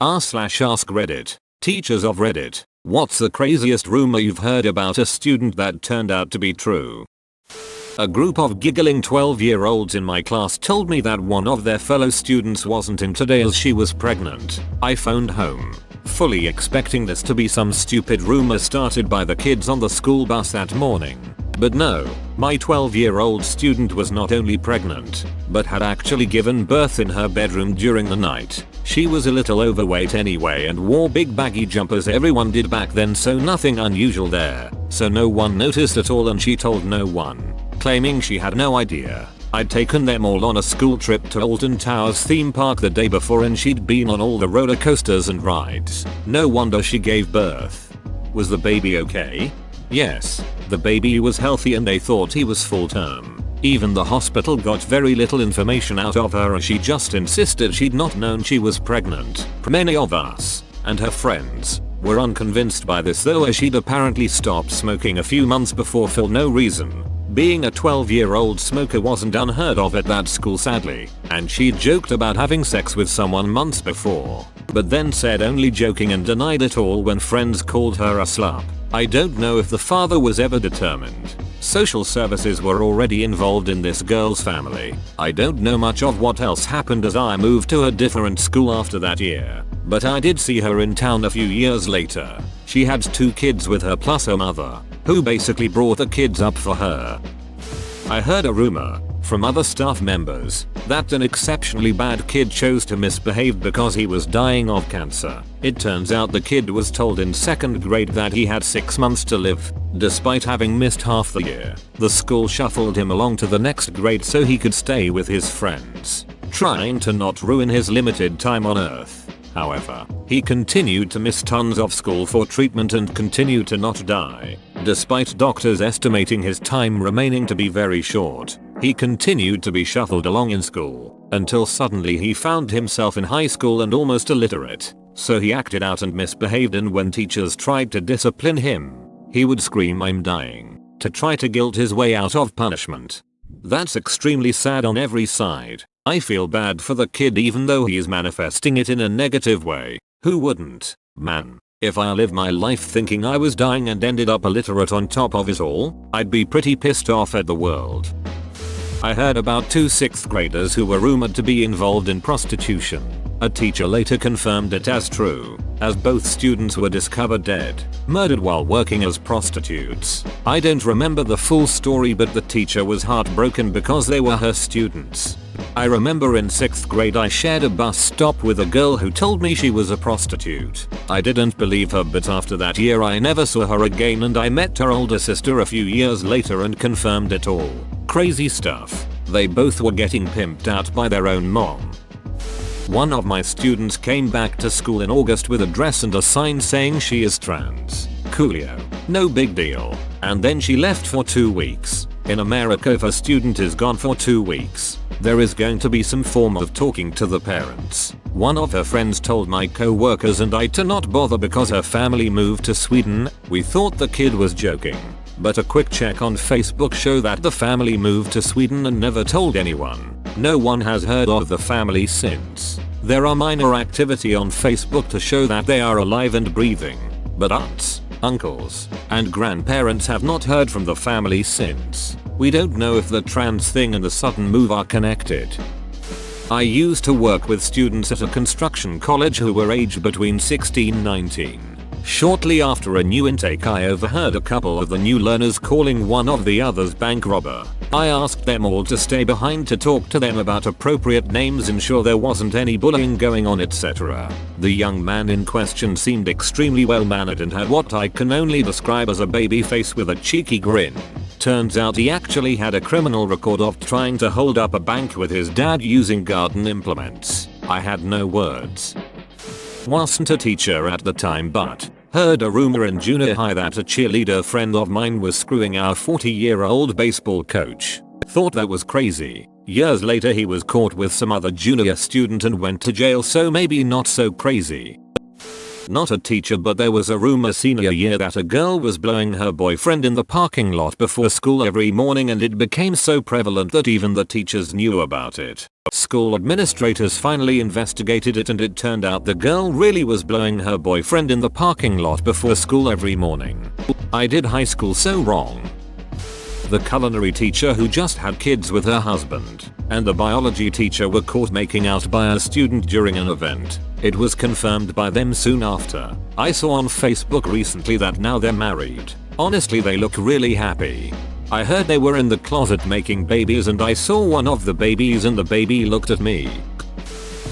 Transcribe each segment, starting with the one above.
r/ask Reddit. Teachers of Reddit, what's the craziest rumor you've heard about a student that turned out to be true? A group of giggling 12-year-olds in my class told me that one of their fellow students wasn't in today as she was pregnant. I phoned home, fully expecting this to be some stupid rumor started by the kids on the school bus that morning. But no, my 12-year-old student was not only pregnant, but had actually given birth in her bedroom during the night. She was a little overweight anyway and wore big baggy jumpers, everyone did back then, so nothing unusual there. So no one noticed at all and she told no one, claiming she had no idea. I'd taken them all on a school trip to Alton Towers theme park the day before and she'd been on all the roller coasters and rides. No wonder she gave birth. Was the baby okay? Yes, the baby was healthy and they thought he was full term. Even the hospital got very little information out of her as she just insisted she'd not known she was pregnant. Many of us, and her friends, were unconvinced by this though, as she'd apparently stopped smoking a few months before for no reason. Being a 12-year-old smoker wasn't unheard of at that school sadly, and she'd joked about having sex with someone months before, but then said only joking and denied it all when friends called her a slut. I don't know if the father was ever determined. Social services were already involved in this girl's family. I don't know much of what else happened as I moved to a different school after that year, but I did see her in town a few years later. She had 2 kids with her plus her mother, who basically brought the kids up for her. I heard a rumor from other staff members that an exceptionally bad kid chose to misbehave because he was dying of cancer. It turns out the kid was told in 2nd grade that he had 6 months to live, despite having missed half the year. The school shuffled him along to the next grade so he could stay with his friends, trying to not ruin his limited time on Earth. However, he continued to miss tons of school for treatment and continued to not die. Despite doctors estimating his time remaining to be very short, he continued to be shuffled along in school, until suddenly he found himself in high school and almost illiterate. So he acted out and misbehaved, and when teachers tried to discipline him, he would scream "I'm dying" to try to guilt his way out of punishment. That's extremely sad on every side. I feel bad for the kid even though he is manifesting it in a negative way. Who wouldn't? Man, if I lived my life thinking I was dying and ended up illiterate on top of it all, I'd be pretty pissed off at the world. I heard about 2 6th graders who were rumored to be involved in prostitution. A teacher later confirmed it as true, as both students were discovered dead, murdered while working as prostitutes. I don't remember the full story, but the teacher was heartbroken because they were her students. I remember in 6th grade I shared a bus stop with a girl who told me she was a prostitute. I didn't believe her, but after that year I never saw her again and I met her older sister a few years later and confirmed it all. Crazy stuff. They both were getting pimped out by their own mom. One of my students came back to school in August with a dress and a sign saying she is trans. Coolio. No big deal. And then she left for 2 weeks. In America, if a student is gone for 2 weeks, there is going to be some form of talking to the parents. One of her friends told my co-workers and I to not bother because her family moved to Sweden. We thought the kid was joking, but a quick check on Facebook showed that the family moved to Sweden and never told anyone. No one has heard of the family since. There are minor activity on Facebook to show that they are alive and breathing, but aunts, uncles, and grandparents have not heard from the family since. We don't know if the trans thing and the sudden move are connected. I used to work with students at a construction college who were aged between 16 and 19. Shortly after a new intake, I overheard a couple of the new learners calling one of the others bank robber. I asked them all to stay behind to talk to them about appropriate names, ensure there wasn't any bullying going on, etc. The young man in question seemed extremely well mannered and had what I can only describe as a baby face with a cheeky grin. Turns out he actually had a criminal record of trying to hold up a bank with his dad using garden implements. I had no words. Wasn't a teacher at the time, but heard a rumor in junior high that a cheerleader friend of mine was screwing our 40-year-old baseball coach. Thought that was crazy. Years later he was caught with some other junior student and went to jail, so maybe not so crazy. Not a teacher, but there was a rumor senior year that a girl was blowing her boyfriend in the parking lot before school every morning, and it became so prevalent that even the teachers knew about it. School administrators finally investigated it, and it turned out the girl really was blowing her boyfriend in the parking lot before school every morning. I did high school so wrong. The culinary teacher who just had kids with her husband and the biology teacher were caught making out by a student during an event. It was confirmed by them soon after. I saw on Facebook recently that now they're married. Honestly, they look really happy. I heard they were in the closet making babies, and I saw one of the babies and the baby looked at me.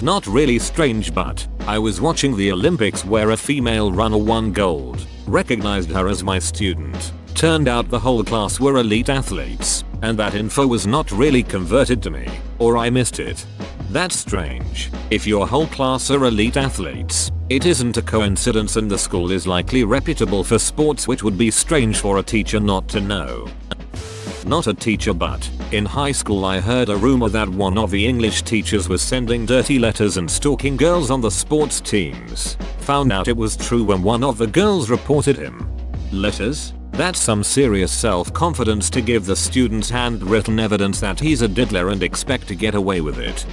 Not really strange, but I was watching the Olympics where a female runner won gold. Recognized her as my student. Turned out the whole class were elite athletes, and that info was not really converted to me, or I missed it. That's strange. If your whole class are elite athletes, it isn't a coincidence, and the school is likely reputable for sports, which would be strange for a teacher not to know. Not a teacher, but in high school I heard a rumor that one of the English teachers was sending dirty letters and stalking girls on the sports teams. Found out it was true when one of the girls reported him. Letters? That's some serious self-confidence to give the students handwritten evidence that he's a diddler and expect to get away with it.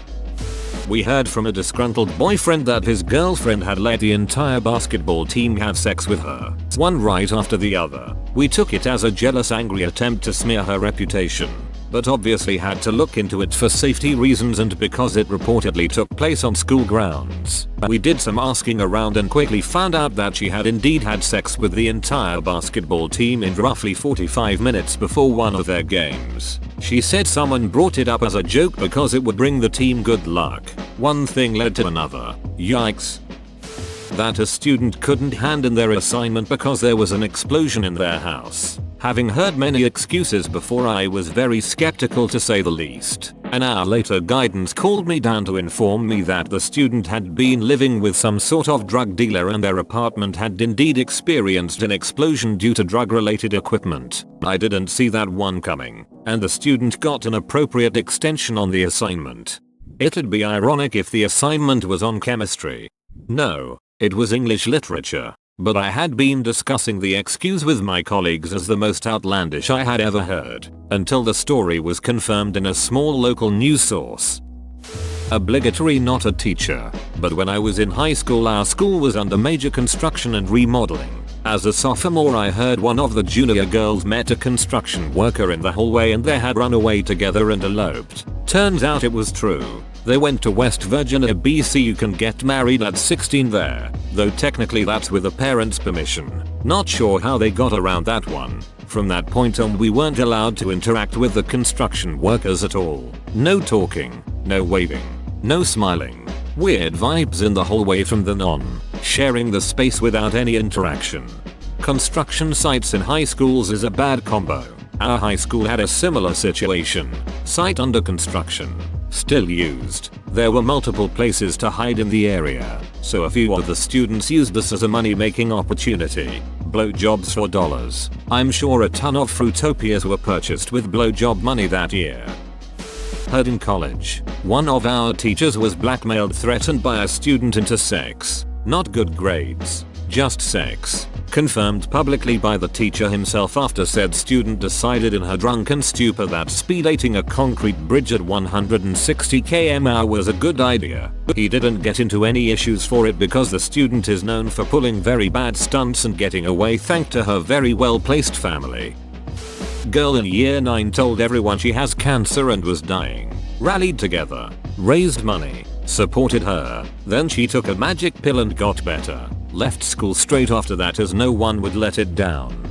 We heard from a disgruntled boyfriend that his girlfriend had let the entire basketball team have sex with her, one right after the other. We took it as a jealous, angry attempt to smear her reputation, but obviously had to look into it for safety reasons and because it reportedly took place on school grounds. We did some asking around and quickly found out that she had indeed had sex with the entire basketball team in roughly 45 minutes before one of their games. She said someone brought it up as a joke because it would bring the team good luck. One thing led to another. Yikes. That a student couldn't hand in their assignment because there was an explosion in their house. Having heard many excuses before, I was very skeptical to say the least. An hour later, guidance called me down to inform me that the student had been living with some sort of drug dealer and their apartment had indeed experienced an explosion due to drug-related equipment. I didn't see that one coming, and the student got an appropriate extension on the assignment. It'd be ironic if the assignment was on chemistry. No, it was English literature. But I had been discussing the excuse with my colleagues as the most outlandish I had ever heard, until the story was confirmed in a small local news source. Obligatory, not a teacher, but when I was in high school our school was under major construction and remodeling. As a sophomore I heard one of the junior girls met a construction worker in the hallway and they had run away together and eloped. Turns out it was true. They went to West Virginia, BC. You can get married at 16 there, though technically that's with a parent's permission. Not sure how they got around that one. From that point on we weren't allowed to interact with the construction workers at all. No talking, no waving, no smiling. Weird vibes in the hallway from then on, sharing the space without any interaction. Construction sites in high schools is a bad combo. Our high school had a similar situation. Site under construction. Still used. There were multiple places to hide in the area, so a few of the students used this as a money-making opportunity. Blowjobs for dollars. I'm sure a ton of Fruitopias were purchased with blowjob money that year. Heard in college, one of our teachers was blackmailed, threatened by a student into sex. Not good grades, just sex. Confirmed publicly by the teacher himself after said student decided in her drunken stupor that speedating a concrete bridge at 160 km/h was a good idea. He didn't get into any issues for it because the student is known for pulling very bad stunts and getting away thanks to her very well-placed family. Girl in year 9 told everyone she has cancer and was dying. Rallied together, raised money, supported her, then she took a magic pill and got better. Left school straight after that as no one would let it down.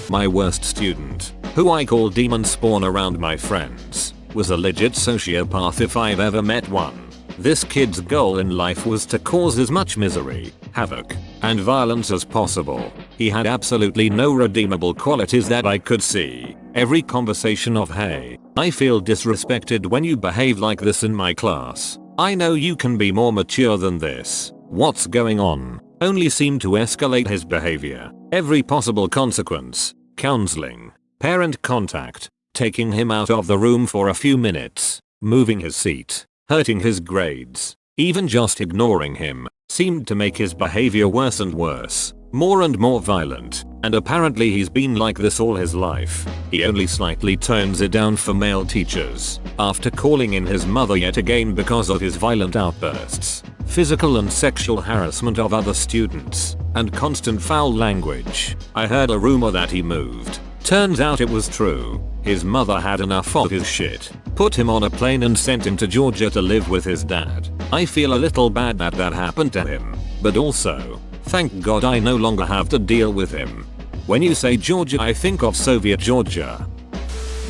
My worst student, who I call Demon Spawn around my friends, was a legit sociopath if I've ever met one. This kid's goal in life was to cause as much misery, havoc, and violence as possible. He had absolutely no redeemable qualities that I could see. Every conversation of "Hey, I feel disrespected when you behave like this in my class. I know you can be more mature than this. What's going on?" only seemed to escalate his behavior. Every possible consequence, counseling, parent contact, taking him out of the room for a few minutes, moving his seat, hurting his grades, even just ignoring him, seemed to make his behavior worse and worse, more and more violent, and apparently he's been like this all his life. He only slightly tones it down for male teachers, after calling in his mother yet again because of his violent outbursts, physical and sexual harassment of other students, and constant foul language. I heard a rumor that he moved. Turns out it was true. His mother had enough of his shit, put him on a plane and sent him to Georgia to live with his dad. I feel a little bad that that happened to him, but also, thank God I no longer have to deal with him. When you say Georgia, I think of Soviet Georgia.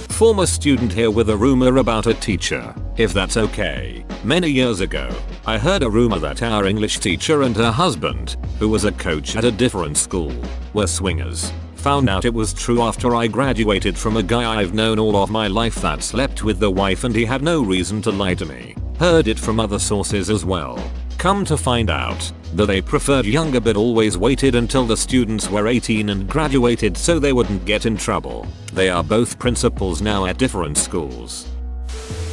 Former student here with a rumor about a teacher, if that's okay. Many years ago, I heard a rumor that our English teacher and her husband, who was a coach at a different school, were swingers. Found out it was true after I graduated from a guy I've known all of my life that slept with the wife, and he had no reason to lie to me. Heard it from other sources as well. Come to find out that they preferred younger but always waited until the students were 18 and graduated so they wouldn't get in trouble. They are both principals now at different schools.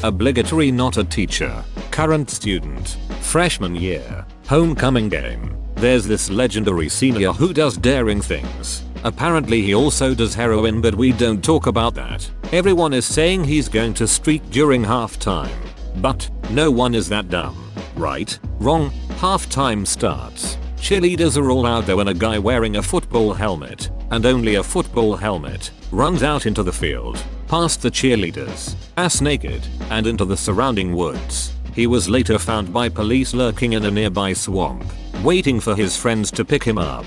Obligatory not a teacher. Current student. Freshman year. Homecoming game. There's this legendary senior who does daring things. Apparently he also does heroin, but we don't talk about that. Everyone is saying he's going to streak during halftime. But no one is that dumb. Right? Wrong. Halftime starts. Cheerleaders are all out there when a guy wearing a football helmet, and only a football helmet, runs out into the field, past the cheerleaders, ass naked, and into the surrounding woods. He was later found by police lurking in a nearby swamp, waiting for his friends to pick him up.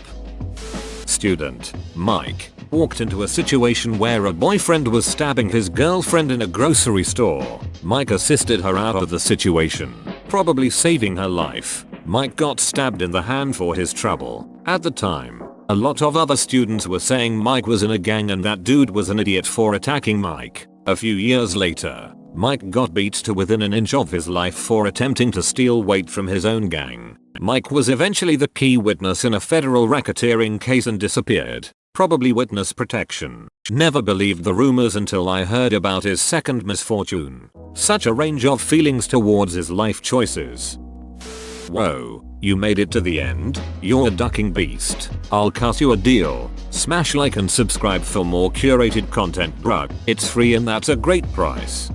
Student Mike walked into a situation where a boyfriend was stabbing his girlfriend in a grocery store. Mike assisted her out of the situation, probably saving her life. Mike got stabbed in the hand for his trouble. At the time, a lot of other students were saying Mike was in a gang and that dude was an idiot for attacking Mike. A few years later, Mike got beat to within an inch of his life for attempting to steal weight from his own gang. Mike was eventually the key witness in a federal racketeering case and disappeared. Probably witness protection. Never believed the rumors until I heard about his second misfortune. Such a range of feelings towards his life choices. Whoa, you made it to the end? You're a ducking beast. I'll cut you a deal. Smash like and subscribe for more curated content, bruh. It's free and that's a great price.